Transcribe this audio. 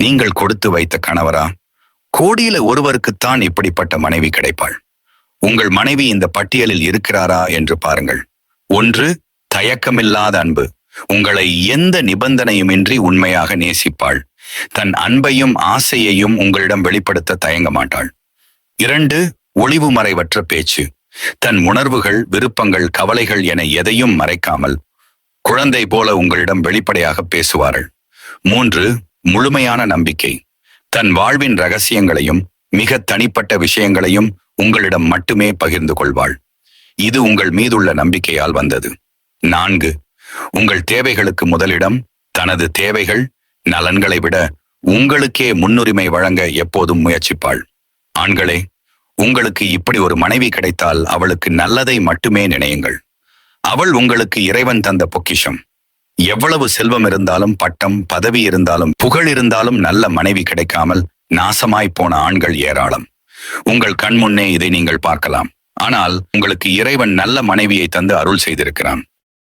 நீங்கள் கொடுத்து வைத்த கணவரா? கோடியில ஒருவருக்குத்தான் இப்படிப்பட்ட மனைவி கிடைப்பாள். உங்கள் மனைவி இந்த பட்டியலில் இருக்கிறாரா என்று பாருங்கள். 1. தயக்கமில்லாத அன்பு. உங்களை எந்த நிபந்தனையுமின்றி உண்மையாக நேசிப்பாள். தன் அன்பையும் ஆசையையும் உங்களிடம் வெளிப்படுத்த தயங்க மாட்டாள். 2. ஒளிவு மறைவற்ற பேச்சு. தன் உணர்வுகள், விருப்பங்கள், கவலைகள் என எதையும் மறைக்காமல் குழந்தை போல உங்களிடம் வெளிப்படையாக பேசுவார்கள். 3. முழுமையான நம்பிக்கை. தன் வாழ்வின் ரகசியங்களையும் மிக தனிப்பட்ட விஷயங்களையும் உங்களிடம் மட்டுமே பகிர்ந்து கொள்வாள். இது உங்கள் மீதுள்ள நம்பிக்கையால் வந்தது. 4. உங்கள் தேவைகளுக்கு முதலிடம். தனது தேவைகள், நலன்களை விட உங்களுக்கே முன்னுரிமை வழங்க எப்போதும் முயற்சிப்பாள். ஆண்களே, உங்களுக்கு இப்படி ஒரு மனைவி கிடைத்தால் அவளுக்கு நல்லதை மட்டுமே நினையுங்கள். அவள் உங்களுக்கு இறைவன் தந்த பொக்கிஷம். எவ்வளவு செல்வம் இருந்தாலும், பட்டம், பதவி இருந்தாலும், புகழ் இருந்தாலும் நல்ல மனைவி கிடைக்காமல் நாசமாய் போன ஆண்கள் ஏராளம். உங்கள் கண்முன்னே இதை நீங்கள் பார்க்கலாம். ஆனால் உங்களுக்கு இறைவன் நல்ல மனைவியை தந்து அருள் செய்திருக்கிறான்.